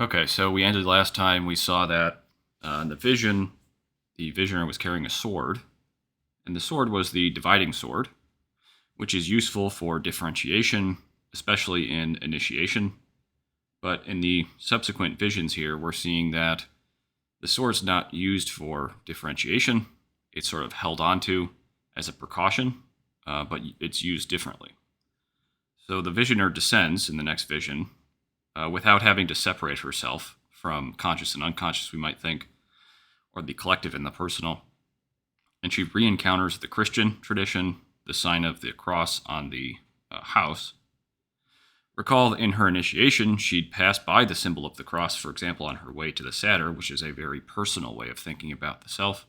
Okay, so we ended last time. We saw that in the vision, the visioner was carrying a sword, and the sword was the dividing sword, which is useful for differentiation, especially in initiation. But in the subsequent visions here, we're seeing that the sword's not used for differentiation. It's sort of held onto as a precaution, but it's used differently. So the visioner descends in the next vision without having to separate herself from conscious and unconscious, we might think, or the collective and the personal. And she re encounters the Christian tradition, the sign of the cross on the house. Recall in her initiation, she'd passed by the symbol of the cross, for example, on her way to the satyr, which is a very personal way of thinking about the self.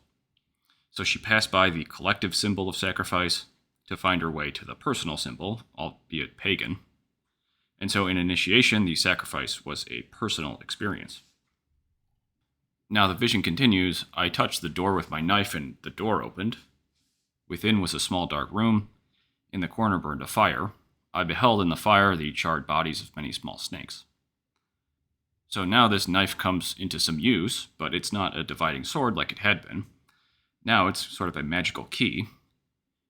So she passed by the collective symbol of sacrifice to find her way to the personal symbol, albeit pagan. And so in initiation, the sacrifice was a personal experience. Now the vision continues. I touched the door with my knife, and the door opened. Within was a small dark room. In the corner burned a fire. I beheld in the fire the charred bodies of many small snakes. So now this knife comes into some use, but it's not a dividing sword like it had been. Now it's sort of a magical key.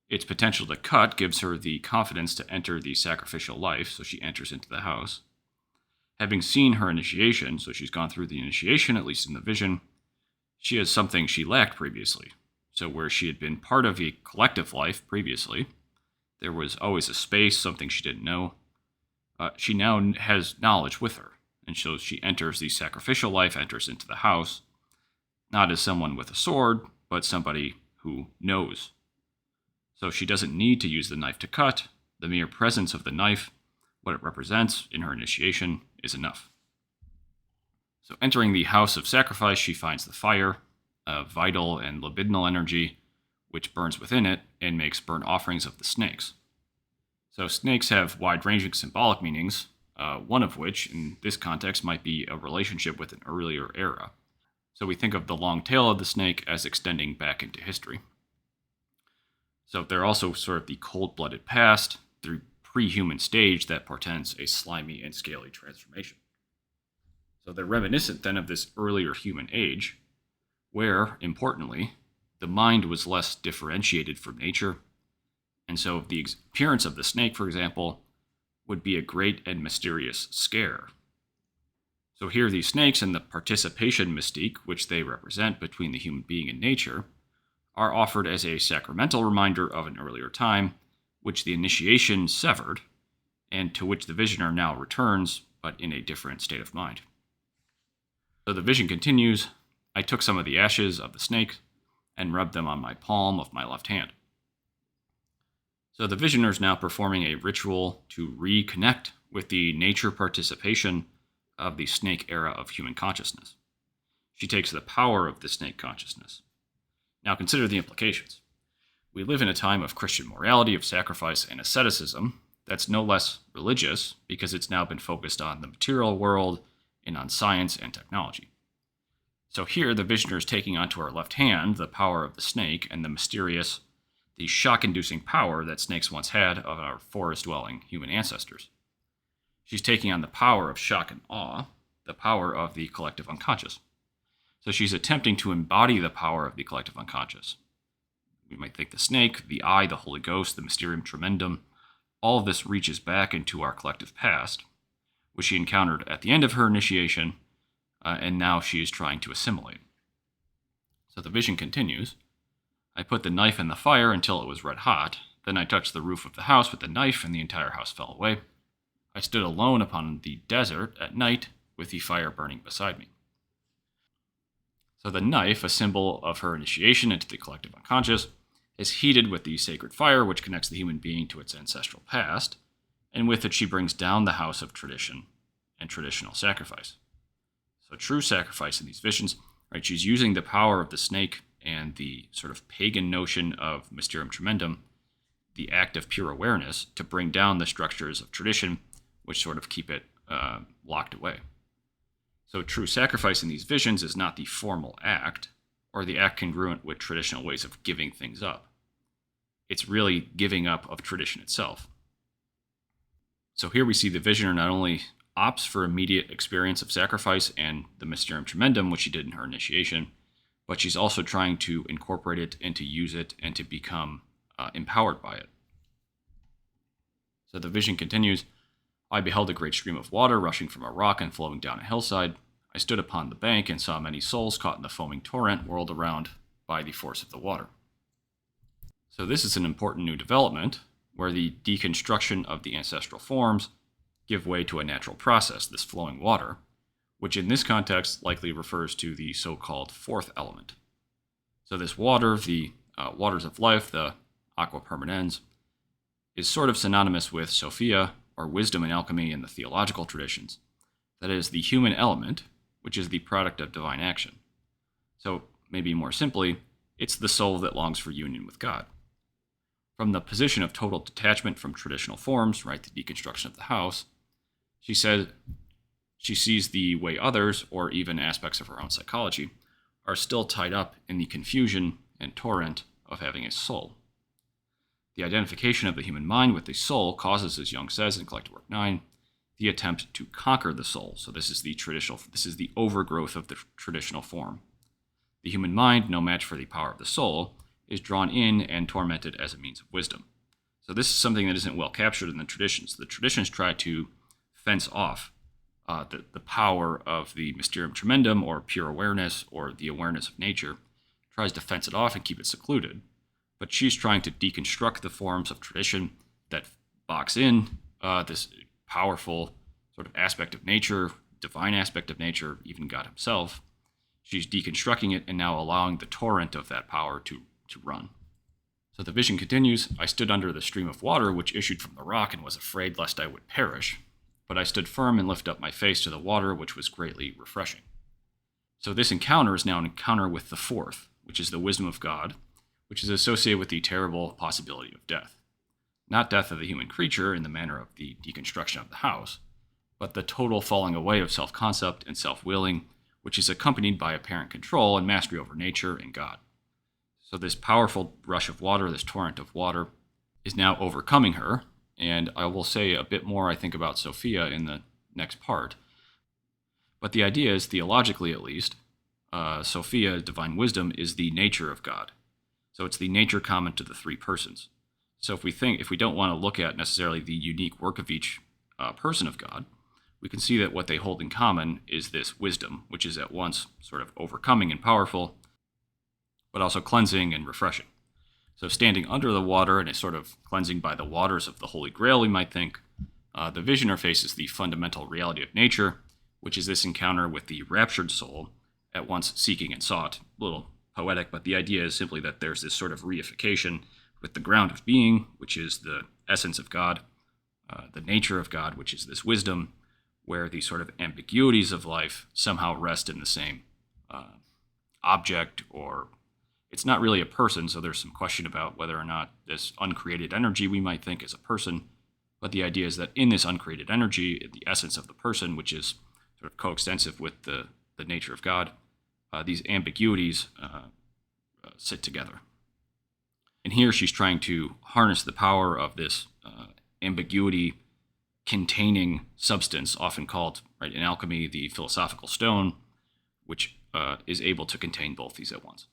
Its potential to cut gives her the confidence to enter the sacrificial life, so she enters into the house. Having seen her initiation, so she's gone through the initiation, at least in the vision, she has something she lacked previously. So where she had been part of a collective life previously, there was always a space, something she didn't know. She now has knowledge with her, and so she enters the sacrificial life, enters into the house, not as someone with a sword, but somebody who knows. So she doesn't need to use the knife to cut. The mere presence of the knife, what it represents in her initiation, is enough. So entering the house of sacrifice, she finds the fire, vital and libidinal energy, which burns within it and makes burnt offerings of the snakes. So snakes have wide-ranging symbolic meanings, one of which, in this context, might be a relationship with an earlier era. So we think of the long tail of the snake as extending back into history. So they're also sort of the cold-blooded past, the pre-human stage that portends a slimy and scaly transformation. So they're reminiscent then of this earlier human age, where, importantly, the mind was less differentiated from nature, and so the appearance of the snake, for example, would be a great and mysterious scare. So here these snakes and the participation mystique which they represent between the human being and nature are offered as a sacramental reminder of an earlier time, which the initiation severed, and to which the visioner now returns, but in a different state of mind. So the vision continues. I took some of the ashes of the snake and rubbed them on my palm of my left hand. So the visioner is now performing a ritual to reconnect with the nature participation of the snake era of human consciousness. She takes the power of the snake consciousness. Now consider the implications. We live in a time of Christian morality, of sacrifice and asceticism that's no less religious because it's now been focused on the material world and on science and technology. So here the visioner is taking onto her left hand the power of the snake and the mysterious, the shock-inducing power that snakes once had of our forest-dwelling human ancestors. She's taking on the power of shock and awe, the power of the collective unconscious. So she's attempting to embody the power of the collective unconscious. We might think the snake, the eye, the Holy Ghost, the mysterium tremendum, all of this reaches back into our collective past, which she encountered at the end of her initiation, and now she is trying to assimilate. So the vision continues. I put the knife in the fire until it was red hot. Then I touched the roof of the house with the knife, and the entire house fell away. I stood alone upon the desert at night with the fire burning beside me. So the knife, a symbol of her initiation into the collective unconscious, is heated with the sacred fire which connects the human being to its ancestral past, and with it she brings down the house of tradition and traditional sacrifice. So true sacrifice in these visions, right? She's using the power of the snake and the sort of pagan notion of mysterium tremendum, the act of pure awareness, to bring down the structures of tradition, which sort of keep it locked away. So true sacrifice in these visions is not the formal act, or the act congruent with traditional ways of giving things up. It's really giving up of tradition itself. So here we see the visioner not only opts for immediate experience of sacrifice and the Mysterium Tremendum, which she did in her initiation, but she's also trying to incorporate it and to use it and to become empowered by it. So the vision continues. I beheld a great stream of water rushing from a rock and flowing down a hillside. I stood upon the bank and saw many souls caught in the foaming torrent, whirled around by the force of the water. So this is an important new development where the deconstruction of the ancestral forms give way to a natural process, this flowing water, which in this context likely refers to the so-called fourth element. So this water, the waters of life, the aqua permanens, is sort of synonymous with Sophia, or wisdom in alchemy in the theological traditions. That is, the human element, which is the product of divine action. So maybe more simply, it's the soul that longs for union with God. From the position of total detachment from traditional forms, right, the deconstruction of the house, she said she sees the way others, or even aspects of her own psychology, are still tied up in the confusion and torrent of having a soul. The identification of the human mind with the soul causes, as Jung says in Collected Work 9, the attempt to conquer the soul. So this is the overgrowth of the traditional form. The human mind, no match for the power of the soul, is drawn in and tormented as a means of wisdom. So this is something that isn't well captured in the traditions. The traditions try to fence off the power of the Mysterium Tremendum, or pure awareness, or the awareness of nature, tries to fence it off and keep it secluded. But she's trying to deconstruct the forms of tradition that box in this powerful sort of aspect of nature, divine aspect of nature, even God himself. She's deconstructing it and now allowing the torrent of that power to run. So the vision continues. I stood under the stream of water which issued from the rock and was afraid lest I would perish. But I stood firm and lifted up my face to the water, which was greatly refreshing. So this encounter is now an encounter with the fourth, which is the wisdom of God, which is associated with the terrible possibility of death. Not death of the human creature in the manner of the deconstruction of the house, but the total falling away of self-concept and self-willing, which is accompanied by apparent control and mastery over nature and God. So this powerful rush of water, this torrent of water, is now overcoming her, and I will say a bit more, I think, about Sophia in the next part. But the idea is, theologically at least, Sophia, divine wisdom, is the nature of God. So it's the nature common to the three persons. So if we don't want to look at necessarily the unique work of each person of God, we can see that what they hold in common is this wisdom, which is at once sort of overcoming and powerful, but also cleansing and refreshing. So standing under the water and a sort of cleansing by the waters of the Holy Grail, we might think, the visioner faces the fundamental reality of nature, which is this encounter with the raptured soul, at once seeking and sought. A little poetic, but the idea is simply that there's this sort of reification with the ground of being, which is the essence of God, the nature of God, which is this wisdom, where the sort of ambiguities of life somehow rest in the same object, or it's not really a person, so there's some question about whether or not this uncreated energy we might think is a person, but the idea is that in this uncreated energy, the essence of the person, which is sort of coextensive with the nature of God, these ambiguities sit together. And here she's trying to harness the power of this ambiguity containing substance, often called, right, in alchemy, the philosophical stone, which is able to contain both these at once.